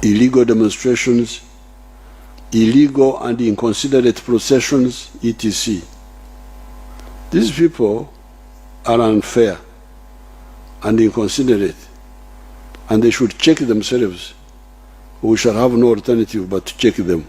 illegal demonstrations, illegal and inconsiderate processions, etc. These people are unfair and inconsiderate, and they should check themselves. We shall have no alternative but to check them.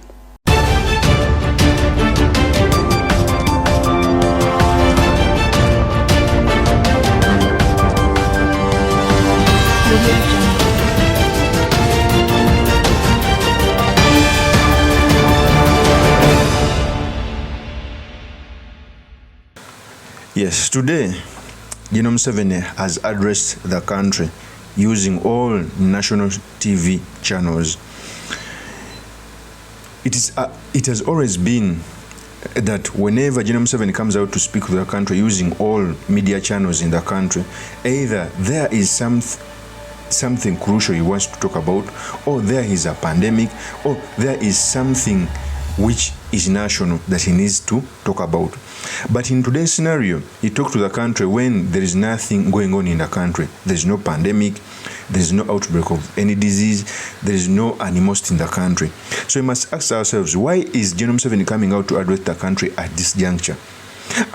Yes, today, MUSEVENI has addressed the country using all national TV channels. It has always been that whenever MUSEVENI comes out to speak to the country using all media channels in the country, either there is something crucial he wants to talk about, or there is a pandemic, or there is something which is national that he needs to talk about. But in today's scenario, he talked to the country when there is nothing going on in the country. There is no pandemic, there is no outbreak of any disease, there is no animosity in the country. So we must ask ourselves, why is MUSEVENI coming out to address the country at this juncture?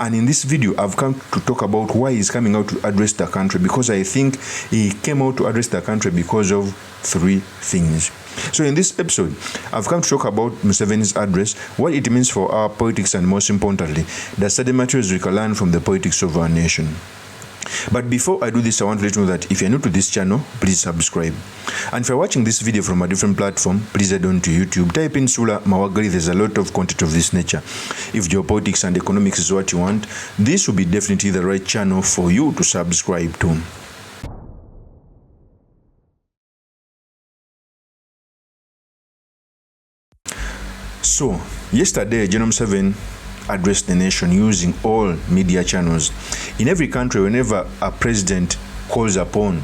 And in this video, I've come to talk about why he's coming out to address the country, because I think he came out to address the country because of three things. So in this episode, I've come to talk about MUSEVENI's address, what it means for our politics, and most importantly, the study materials we can learn from the politics of our nation. But before I do this, I want to let you know that if you're new to this channel, please subscribe. And if you're watching this video from a different platform, please head on to YouTube, type in Sula Mawagali. There's a lot of content of this nature. If geopolitics and economics is what you want, this will be definitely the right channel for you to subscribe to. So, yesterday, MUSEVENI addressed the nation using all media channels. In every country, whenever a president calls upon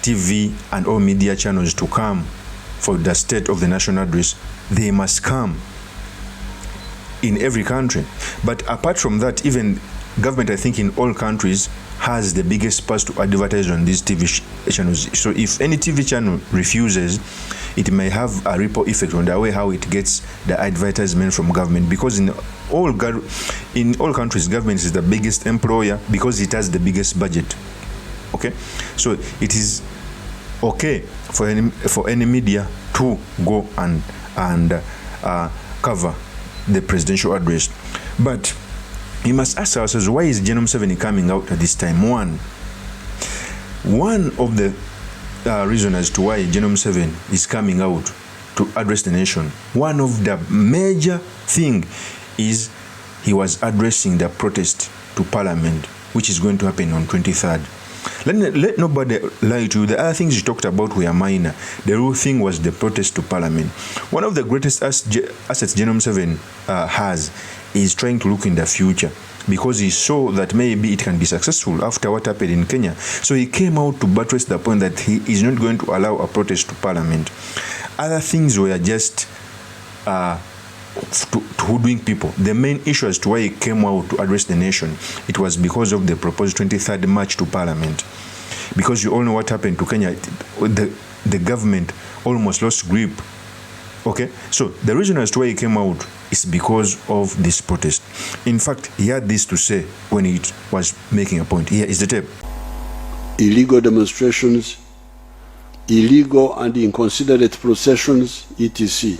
TV and all media channels to come for the state of the national address, they must come in every country. But apart from that, even government, I think in all countries, has the biggest purse to advertise on these TV channels. So if any TV channel refuses, it may have a ripple effect on the way how it gets the advertisement from government, because in all countries, government is the biggest employer because it has the biggest budget. Okay, so it is okay for any media to go and cover the presidential address. But we must ask ourselves, why is MUSEVENI coming out at this time? One of the reasons as to why MUSEVENI is coming out to address the nation, one of the major thing is he was addressing the protest to Parliament, which is going to happen on 23rd. Let nobody lie to you. The other things you talked about were minor. The real thing was the protest to Parliament. One of the greatest assets MUSEVENI has is trying to look in the future, because he saw that maybe it can be successful after what happened in Kenya. So he came out to buttress the point that he is not going to allow a protest to Parliament. Other things were just to hoodwink people. The main issue as to why he came out to address the nation, it was because of the proposed 23rd March to Parliament. Because you all know what happened to Kenya. The government almost lost grip. Okay, so the reason as to why he came out is because of this protest. In fact, he had this to say when he was making a point. Here is the tape. Illegal demonstrations, illegal and inconsiderate processions, etc.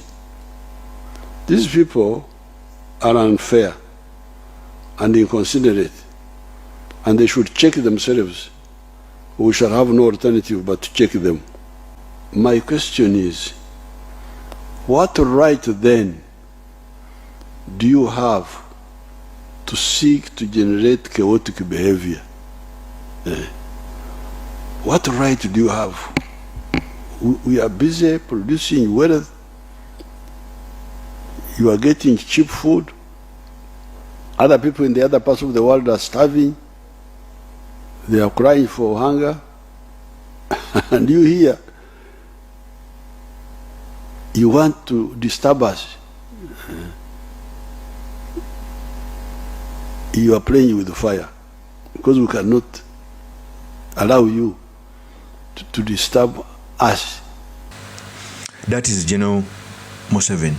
These people are unfair and inconsiderate, and they should check themselves. We shall have no alternative but to check them. My question is, what right then do you have to seek to generate chaotic behavior? What right do you have? We are busy producing wealth. You are getting cheap food. Other people in the other parts of the world are starving. They are crying for hunger. And you here, you want to disturb us. You are playing with the fire, because we cannot allow you to disturb us that is General Museveni.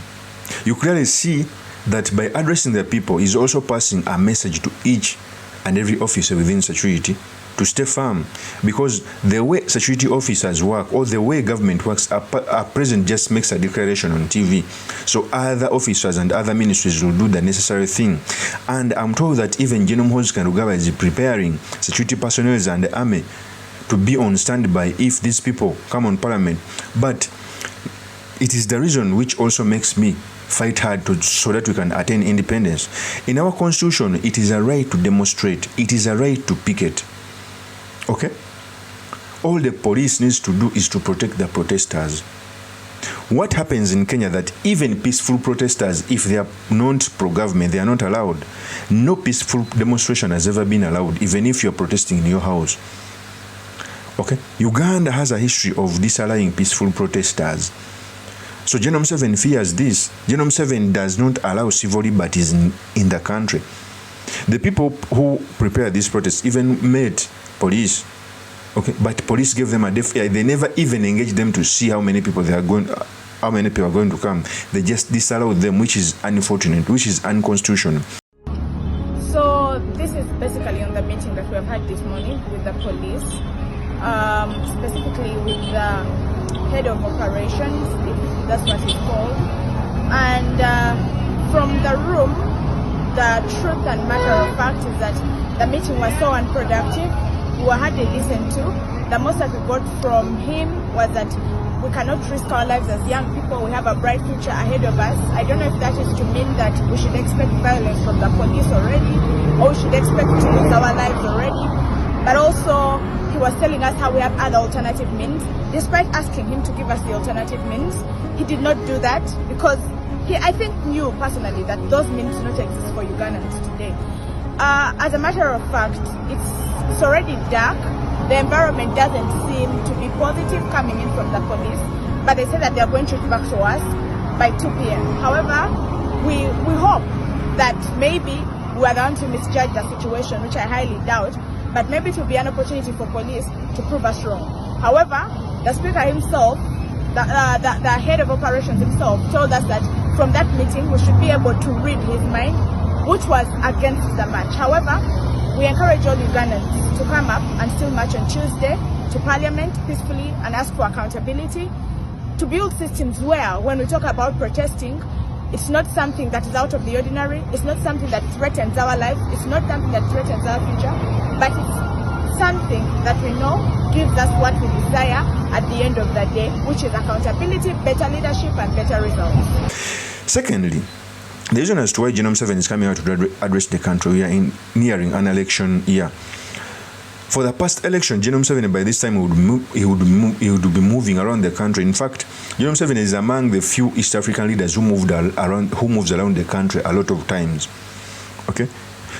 You clearly see that by addressing the people, he's also passing a message to each and every officer within security to stay firm, because the way security officers work or the way government works, a president just makes a declaration on TV, so other officers and other ministries will do the necessary thing. And I'm told that even General Kainerugaba is preparing security personnel and the army to be on standby if these people come on parliament. But it is the reason which also makes me fight hard so that we can attain independence. In our constitution, it is a right to demonstrate. It is a right to picket. Okay? All the police needs to do is to protect the protesters. What happens in Kenya that even peaceful protesters, if they are not pro-government, they are not allowed. No peaceful demonstration has ever been allowed, even if you're protesting in your house. Okay? Uganda has a history of disallowing peaceful protesters. So General Museveni fears this. General Museveni does not allow civil liberties in the country. The people who prepared these protests even met police. Okay, but police gave them a deaf ear. They never even engaged them to see how many people are going to come. They just disallowed them, which is unfortunate, which is unconstitutional. So this is basically on the meeting that we have had this morning with the police, specifically with the head of operations, if that's what it's called. And from the room, the truth and matter of fact is that the meeting was so unproductive. We were hardly listened to. The most that we got from him was that we cannot risk our lives as young people. We have a bright future ahead of us. I don't know if that is to mean that we should expect violence from the police already, or we should expect to lose our lives already. But also, he was telling us how we have other alternative means. Despite asking him to give us the alternative means, he did not do that because he, I think, knew personally that those means do not exist for Ugandans today. As a matter of fact, it's already dark. The environment doesn't seem to be positive coming in from the police, but they say that they are going to reach back to us by 2 p.m. However, we hope that maybe we are going to misjudge the situation, which I highly doubt, but maybe it will be an opportunity for police to prove us wrong. However, the speaker himself, the head of operations himself, told us that from that meeting we should be able to read his mind, which was against the march. However, we encourage all Ugandans to come up and still march on Tuesday to Parliament peacefully and ask for accountability, to build systems where, when we talk about protesting, it's not something that is out of the ordinary, it's not something that threatens our lives, it's not something that threatens our future, but it's something that we know gives us what we desire at the end of the day, which is accountability, better leadership, and better results. Secondly, the reason as to why General Museveni is coming out to address the country, we are nearing an election year. For the past election, General Museveni by this time he would be moving around the country. In fact, General Museveni is among the few East African leaders who moves around the country a lot of times. Okay,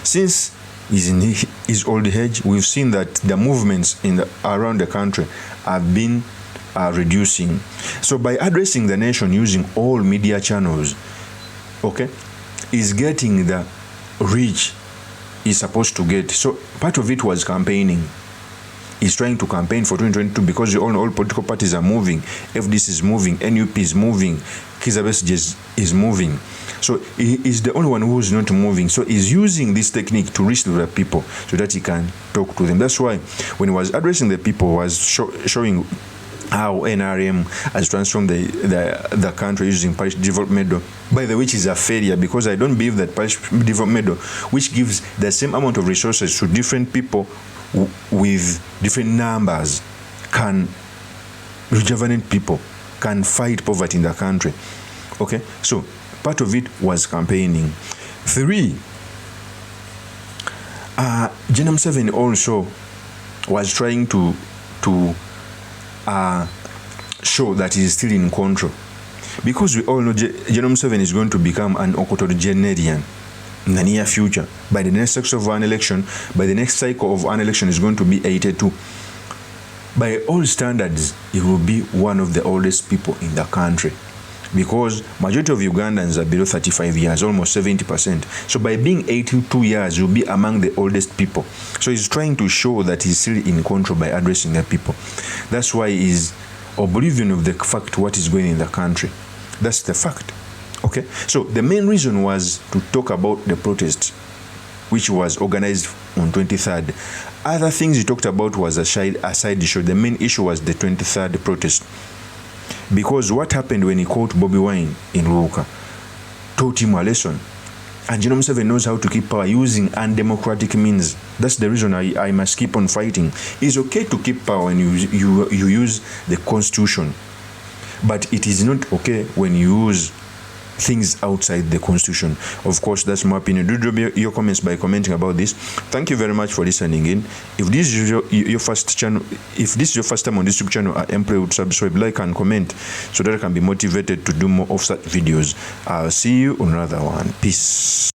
since he's in his old age, we've seen that the movements around the country have been reducing. So by addressing the nation using all media channels, okay, is getting the reach he's supposed to get. So part of it was campaigning. He's trying to campaign for 2022 because all political parties are moving. FDC is moving, NUP is moving, Kizza Besigye is moving. So he is the only one who's not moving. So he's using this technique to reach the people so that he can talk to them. That's why when he was addressing the people, he was showing how NRM has transformed the country using parish development medal, by the way, which is a failure, because I don't believe that parish development medal, which gives the same amount of resources to different people with different numbers, can rejuvenate people, can fight poverty in the country. Okay, so part of it was campaigning. 3, General Museveni also was trying to show that he is still in control, because we all know General Museveni is going to become an octogenarian in the near future. By the next cycle of an election, is going to be 82. By all standards, he will be one of the oldest people in the country, because majority of Ugandans are below 35 years, almost 70%. So by being 82 years, he'll be among the oldest people. So he's trying to show that he's still in control by addressing the people. That's why he's oblivion of the fact what is going in the country. That's the fact. Okay, so the main reason was to talk about the protest, which was organized on 23rd. Other things he talked about was a side issue. The main issue was the 23rd protest. Because what happened when he caught Bobby Wine in Luuka taught him a lesson. And General Museveni knows how to keep power using undemocratic means. That's the reason I must keep on fighting. It's okay to keep power when you use the constitution. But it is not okay when you use things outside the constitution. Of course, that's my opinion. Do drop your comments by commenting about this. Thank you very much for listening in. If this is your first channel, if this is your first time on this YouTube channel, I am would subscribe, like, and comment so that I can be motivated to do more of such videos. I'll see you on another one. Peace.